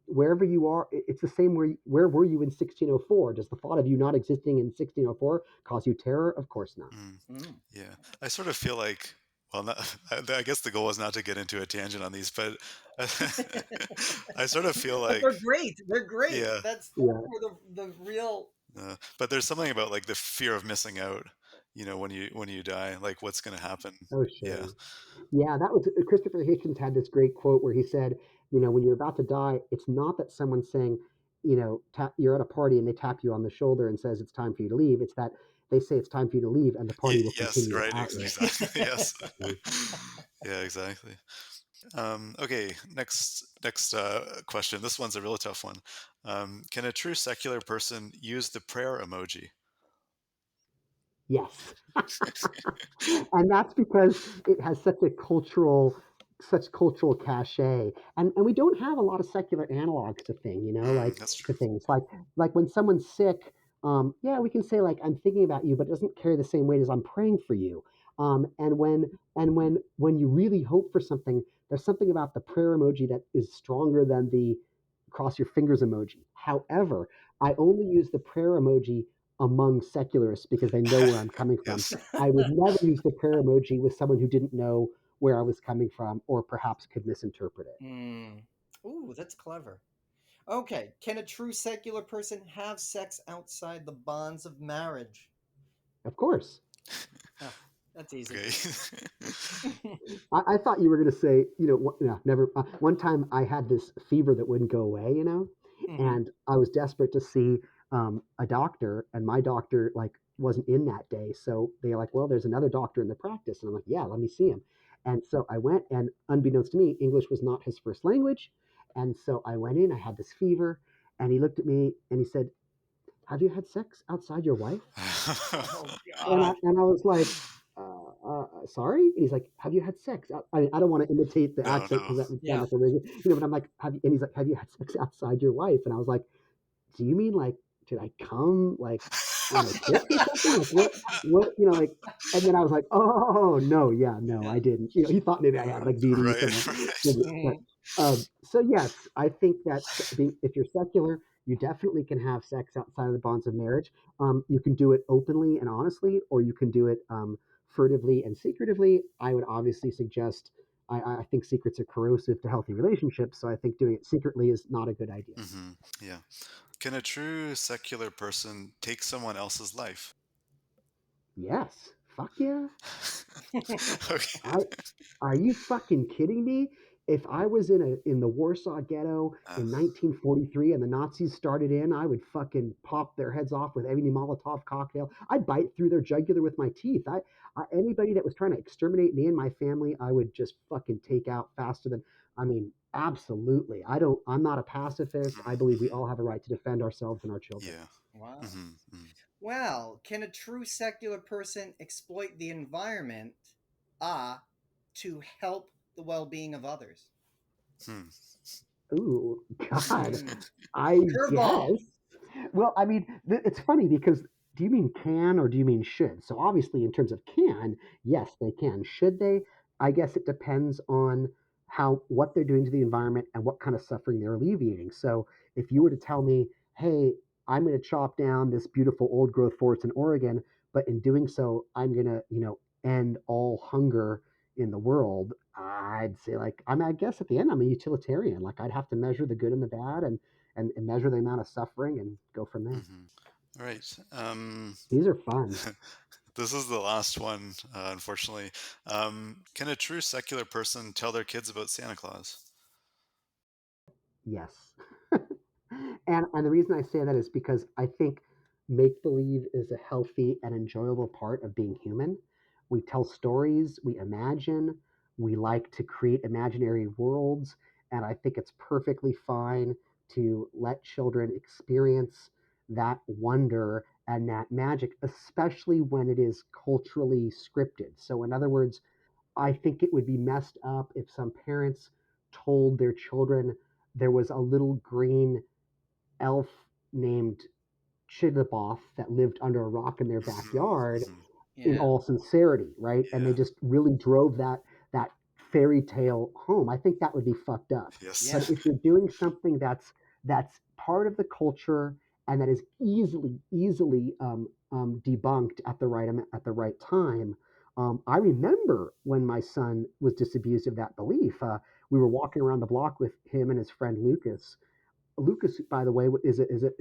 wherever you are, it's the same. Where were you in 1604? Does the thought of you not existing in 1604 cause you terror? Of course not. Mm. Yeah, I sort of feel like, well, not, I guess the goal is not to get into a tangent on these, but I sort of feel But like, they're great. They're great. yeah, That's Yeah. where the real. but there's something about like the fear of missing out, when you die, like what's going to happen. Oh, Yeah. sure. Yeah, that was Christopher Hitchens had this great quote where he said, when you're about to die, it's not that someone's saying, you're at a party and they tap you on the shoulder and says it's time for you to leave. It's that they say it's time for you to leave and the party will Yes, continue right. without you. Exactly. Yes. Yeah, exactly. Okay. Next question. This one's a real tough one. Can a true secular person use the prayer emoji? Yes. And that's because it has such cultural cachet. And we don't have a lot of secular analogs to That's true. to things. Like when someone's sick, yeah, we can say like I'm thinking about you, but it doesn't carry the same weight as I'm praying for you. And when you really hope for something, there's something about the prayer emoji that is stronger than the cross your fingers emoji. However, I only use the prayer emoji among secularists because they know where I'm coming from. Yes. I would never use the prayer emoji with someone who didn't know where I was coming from or perhaps could misinterpret it. Mm. Ooh, that's clever. Okay, can a true secular person have sex outside the bonds of marriage? Of course. Ah, that's easy. Okay. I thought you were going to say, never. One time I had this fever that wouldn't go away, Hmm. and I was desperate to see a doctor, and my doctor like wasn't in that day, so they're like, well, there's another doctor in the practice, and I'm like, yeah, let me see him. And so I went, and unbeknownst to me, English was not his first language, and so I went in. I had this fever, and he looked at me and he said, "Have you had sex outside your wife?" Oh And God. I was like, sorry? And he's like, have you had sex? I don't want to imitate the No, accent no. because that would sound Yeah. like a racist, but I'm like, and he's like, have you had sex outside your wife? And I was like, do you mean like, did I come like on a kiss or something? Like like, and then I was like, oh no, yeah, no, I Yeah. didn't. He thought maybe I had like VD somewhere. Right, right. But Mhm. so yes, I think that if you're secular, you definitely can have sex outside of the bonds of marriage. You can do it openly and honestly, or you can do it furtively and secretively. I would obviously suggest. I think secrets are corrosive to healthy relationships, so I think doing it secretly is not a good idea. Yeah. Can a true secular person take someone else's life? Yes. Fuck yeah. Okay. I Are you fucking kidding me? If I was in the Warsaw Ghetto Uh, in 1943 and the Nazis started in, I would fucking pop their heads off with any Molotov cocktail. I'd bite through their jugular with my teeth. Anybody that was trying to exterminate me and my family, I would just fucking take out faster than. I mean, absolutely. I'm not a pacifist. I believe we all have a right to defend ourselves and our children. yeah. Wow. Hmm. Hmm. Well, can a true secular person exploit the environment, ah, to help the well-being of others? Hmm. Ooh, God. Hmm. I Curveball. guess. Well, I mean, it's funny because do you mean can or do you mean should? So obviously, in terms of can, yes, they can. Should they? I guess it depends on what they're doing to the environment and what kind of suffering they're alleviating. So if you were to tell me, hey, I'm going to chop down this beautiful old growth forest in Oregon, but in doing so, I'm going to, end all hunger in the world, I'd say like I guess at the end I'm a utilitarian. Like I'd have to measure the good and the bad and measure the amount of suffering and go from there. Hmm. All right. These are fun. This is the last one, unfortunately. Can a true secular person tell their kids about Santa Claus? Yes. And the reason I say that is because I think make believe is a healthy and enjoyable part of being human. We tell stories, we imagine, we like to create imaginary worlds, and I think it's perfectly fine to let children experience that wonder and that magic, especially when it is culturally scripted. So, in other words, I think it would be messed up if some parents told their children there was a little green elf named Chidaboth that lived under a rock in their Hmm. backyard Hmm. in Yeah. all sincerity, right? And they Yeah. just really drove that fairy tale home. I think that would be fucked up. Yes. But Yeah. if you're doing something that's part of the culture and that is easily debunked at the right time. I remember when my son was disabused of that belief. We were walking around the block with him and his friend Lucas. Lucas, by the way, is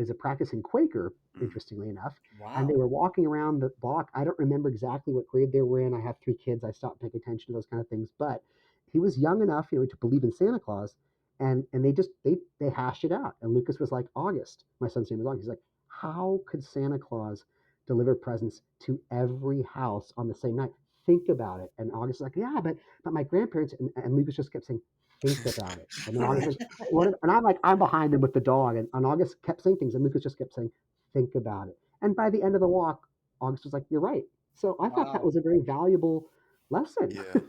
a practicing Quaker, Mm. interestingly enough. And they Wow. were walking around the block. I don't remember exactly what grade they were in. I have 3 kids. I stopped paying attention to those kind of things. But he was young enough, to believe in Santa Claus, and they hashed it out. And Lucas was like, August. My son's name is August. He's like, how could Santa Claus deliver presents to every house on the same night? Think about it. And August was like, yeah, but my grandparents and Lucas just kept saying, think about it. And then August was, and I'm like, I'm behind him with the dog. And August kept saying things, and Lucas just kept saying, think about it. And by the end of the walk, August was like, you're right. So I thought that Wow. was a very valuable lesson. Yeah.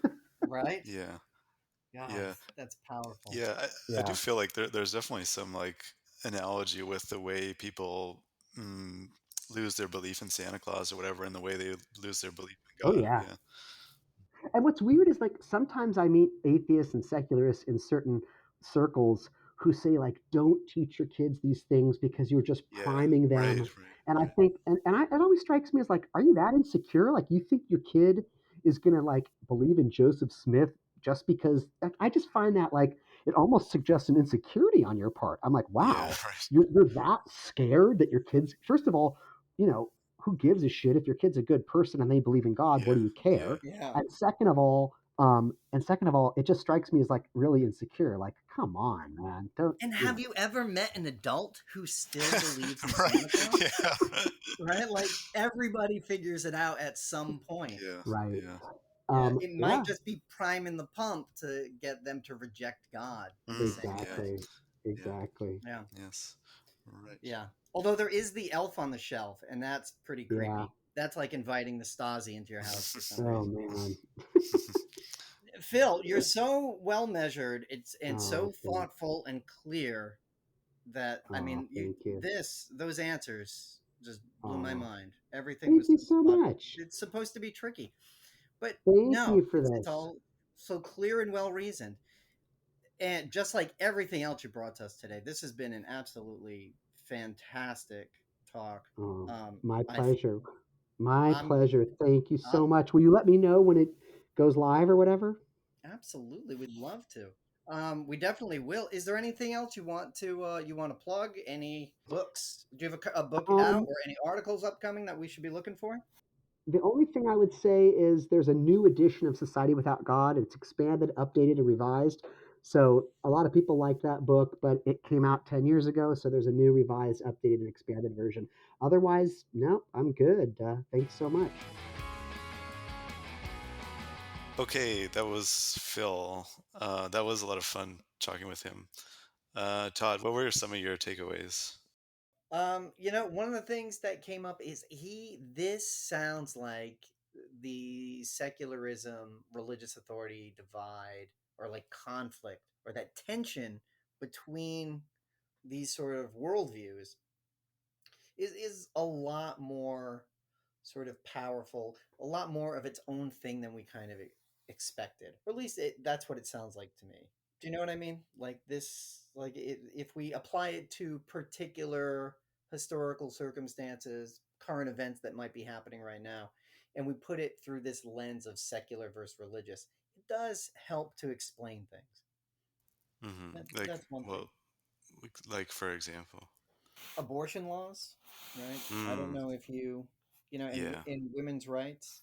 Right? Yeah. God, Yeah. that's powerful. Yeah. I do Yeah. feel like there's definitely some like analogy with the way people mm, lose their belief in Santa Claus or whatever, and the way they lose their belief in Oh, God. yeah. Yeah. And what's weird is like sometimes I meet atheists and secularists in certain circles who say like, don't teach your kids these things because you're just Yeah. priming Right. them. Right. And I think, it always strikes me as like, are you that insecure? Like you think your kid is gonna like believe in Joseph Smith just because? Like, I just find that like it almost suggests an insecurity on your part. I'm like, Yeah. wow, Right. you're that scared that your kids. First of all, you know, who gives a shit if your kid's a good person and they believe in God? What Yeah. do you Yeah. care? Yeah. And second of all, it just strikes me as like really insecure. Like, come on, man, don't And you have know? you ever met an adult who still believes in Right. Santa Claus? Yeah. Right? Like everybody figures it out at some point. Yeah. Right? Yeah. Yeah, it might Yeah, just be priming the pump to get them to reject God in the Mm, same yeah. way. exactly, Yeah. exactly. Yeah. Yes. Right. Yeah. Although there is the elf on the shelf, and that's pretty Yeah. creepy. That's like inviting the Stasi into your house for some Oh reason. man. Phil, you're so well measured, it's and Oh, so thoughtful and clear that I mean, you thank you. those answers just blew my Oh, mind. Everything thank was you so so spot. much. It's supposed to be tricky, but Thank no, you for it's this. all so clear and well reasoned. And just like everything else you brought to us today, this has been an absolutely fantastic talk. Oh, Um, my I, pleasure. My I'm, pleasure. Thank you so I'm much. Will you let me know when it goes live or whatever? absolutely. We'd love to. We definitely will. Is there anything else you want to plug? Any books? Do you have a book out Um, or any articles upcoming that we should be looking for? The only thing I would say is there's a new edition of Society Without God. It's expanded, updated, and revised. So a lot of people like that book, but it came out 10 years ago. So there's a new revised, updated, and expanded version. Otherwise, no, I'm good. Thanks so much. Okay, that was Phil. That was a lot of fun talking with him. Todd, what were some of your takeaways? One of the things that came up is this sounds like the secularism religious authority divide or like conflict or that tension between these sort of worldviews is a lot more sort of powerful, a lot more of its own thing than we kind of expected. Or at least that's what it sounds like to me. Do you know what I mean? Like this, if we apply it to particular historical circumstances, current events that might be happening right now, and we put it through this lens of secular versus religious, it does help to explain things. Like, That's one thing. well, like for example. Abortion laws, right? I don't Mm, know if yeah, in women's rights,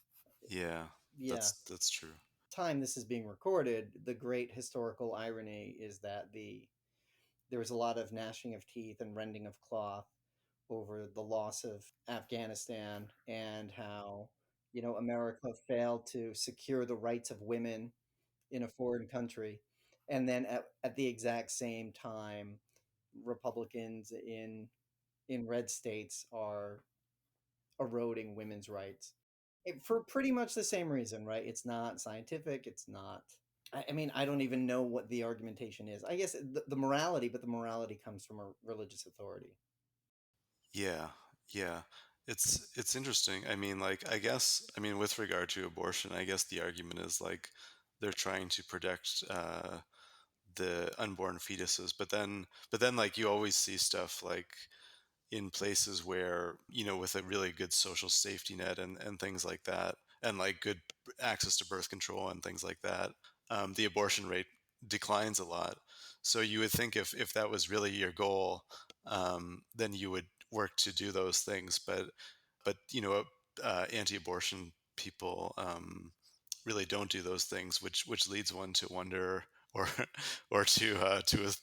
yeah, yes. that's true. Time this is being recorded, the great historical irony is that there was a lot of gnashing of teeth and rending of cloth over the loss of Afghanistan and how America failed to secure the rights of women in a foreign country, and then at the exact same time, Republicans in red states are eroding women's rights for pretty much the same reason, right? It's not scientific. It's not. I mean, I don't even know what the argumentation is. I guess the morality, but the morality comes from a religious authority. Yeah, yeah. It's interesting. I mean, like, I guess, I mean, with regard to abortion, I guess the argument is like they're trying to protect the unborn fetuses. But then like you always see stuff like in places where, with a really good social safety net and things like that, and like good access to birth control and things like that, the abortion rate declines a lot. So you would think if that was really your goal, then you would work to do those things. But anti-abortion people really don't do those things, which leads one to wonder, or or to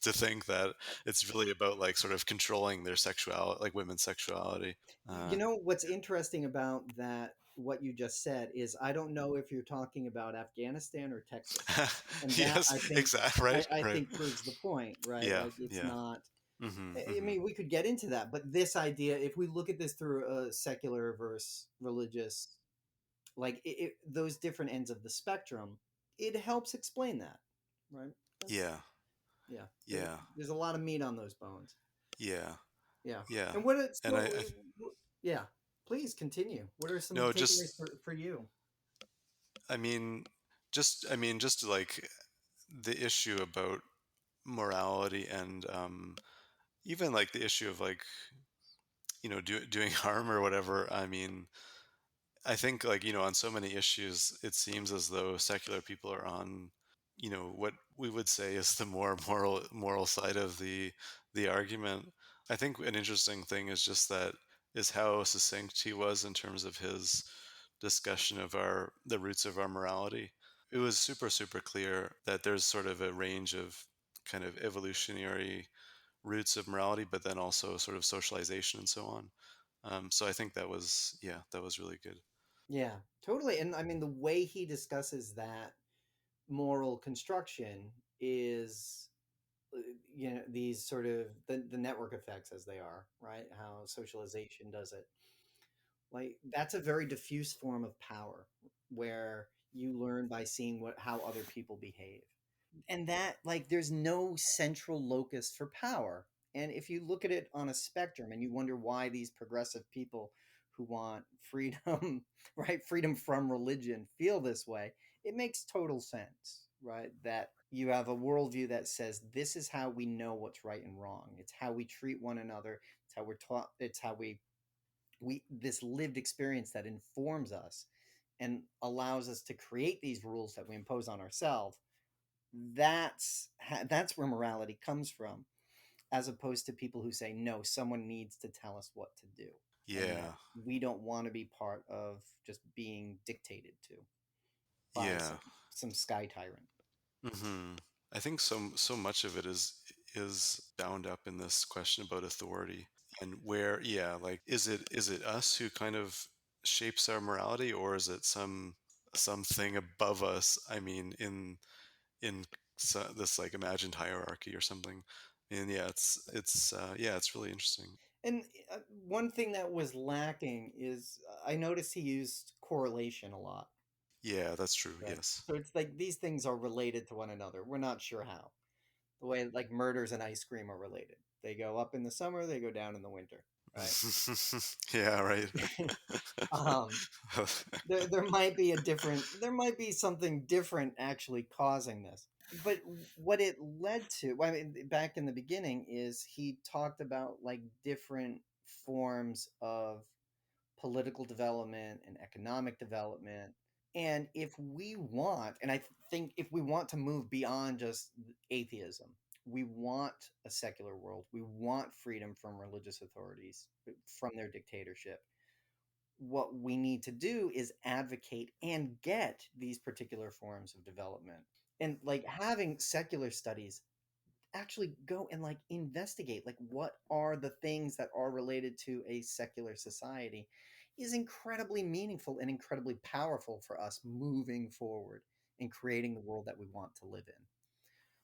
think that it's really about like sort of controlling their sexuality, like women's sexuality. You know what's interesting about that, what you just said, is I don't know if you're talking about Afghanistan or Texas. And that I Yes, think exactly. Right, I right. think proves the point, right? Yeah, Like it's yeah. not Hmm, I hmm. mean, we could get into that, but this idea, if we look at this through a secular versus religious, like those different ends of the spectrum, it helps explain that, right? That's Yeah, yeah. yeah, There's a lot of meat on those bones. yeah, Yeah. yeah. And what it's And yeah. Please continue. What are some no, takeaways just for you? I mean, just like the issue about morality, and even like the issue of like doing harm or whatever. I mean, I think like on so many issues, it seems as though secular people are on what we would say is the more moral side of the argument. I think an interesting thing is just that is how succinct he was in terms of his discussion of the roots of our morality. It was super clear that there's sort of a range of kind of evolutionary roots of morality, but then also sort of socialization and so on. So I think that was really good. Yeah, totally. And I mean, the way he discusses that moral construction is, these sort of the network effects as they are, right? How socialization does it. Like that's a very diffuse form of power where you learn by seeing how other people behave. And that, like, there's no central locus for power. And if you look at it on a spectrum and you wonder why these progressive people who want freedom, right, freedom from religion feel this way, it makes total sense, right? That you have a worldview that says this is how we know what's right and wrong. It's how we treat one another. It's how we're taught. It's how we this lived experience that informs us and allows us to create these rules that we impose on ourselves. That's where morality comes from, as opposed to people who say no, someone needs to tell us what to do, and that Yeah, we don't want to be part of just being dictated to by yeah. some sky tyrant. Hmm. I think so much of it is bound up in this question about authority, and where, yeah, like is it us who kind of shapes our morality, or is it something above us? I mean, in this like imagined hierarchy or something. And yeah, it's really interesting. And one thing that was lacking is, I noticed he used correlation a lot, Yeah, that's true. right? Yes. So it's like these things are related to one another. We're not sure how. The way like murders and ice cream are related. They go up in the summer, they go down in the winter, right? Yeah, right. um, there might be something different actually causing this. But what it led to, well, I mean, back in the beginning, is he talked about like different forms of political development and economic development. And if we want, and I think if we want to move beyond just atheism, we want a secular world, we want freedom from religious authorities, from their dictatorship. What we need to do is advocate and get these particular forms of development. And like having secular studies actually go and like investigate like what are the things that are related to a secular society is incredibly meaningful and incredibly powerful for us moving forward and creating the world that we want to live in.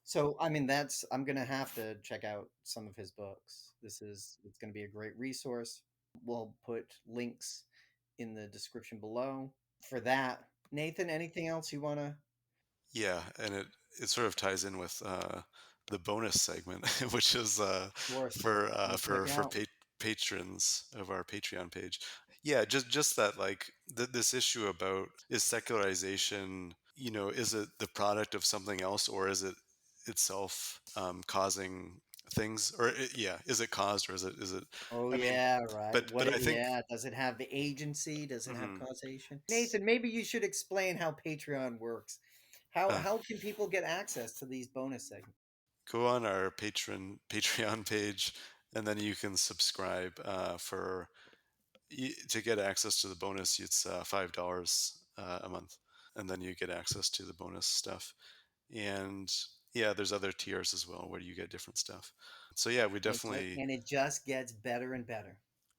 So I mean, that's I'm going to have to check out some of his books. It's going to be a great resource. We'll put links in the description below for that. Nathan, anything else you want to? Yeah, and it sort of ties in with the bonus segment, which is Of course, for we'll check out. patrons of our Patreon page. Yeah, just that like this issue about is secularization is it the product of something else, or is it itself causing things, or yeah, is it caused, or is it? Oh I mean, yeah, right. but I think. Yeah, does it have the agency? Does it have Mhm. causation? Nathan, maybe you should explain how Patreon works. uh, How can people get access to these bonus segments? Go on our Patreon page, and then you can subscribe to get access to the bonus. It's $5 a month, and then you get access to the bonus stuff. And yeah, there's other tiers as well where you get different stuff. So yeah, we definitely. And it just gets better and better.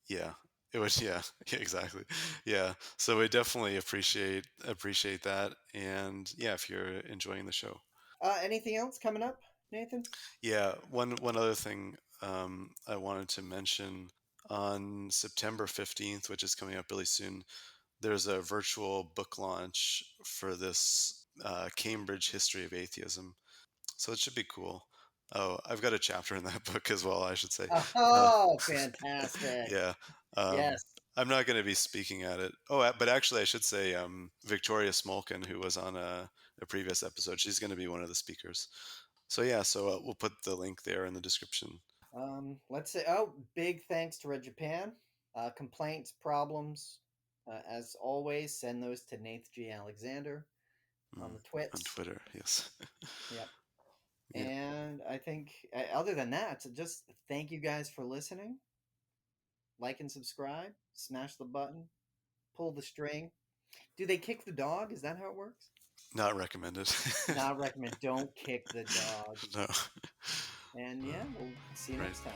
Yeah, it was. Yeah, yeah, exactly. Yeah, so we definitely appreciate that. And yeah, if you're enjoying the show. Anything else coming up, Nathan? Yeah, one other thing I wanted to mention, on September 15th, which is coming up really soon, there's a virtual book launch for this Cambridge History of Atheism. So it should be cool. Oh, I've got a chapter in that book as well, I should say. Uh, Oh, fantastic. yeah. Um, Yes. I'm not going to be speaking at it. Oh, but actually, I should say Victoria Smolkin, who was on a previous episode, she's going to be one of the speakers. So yeah, so we'll put the link there in the description. Let's say, oh, big thanks to Red Japan. Complaints, problems, as always, send those to Nath G. Alexander on the On twits. Twitter, yes. Yep. Yeah. And I think, other than that, so just thank you guys for listening. Like and subscribe. Smash the button. Pull the string. Do they kick the dog? Is that how it works? Not recommended. Not recommend. Don't kick the dog. No. And yeah, we'll see you Right. next time.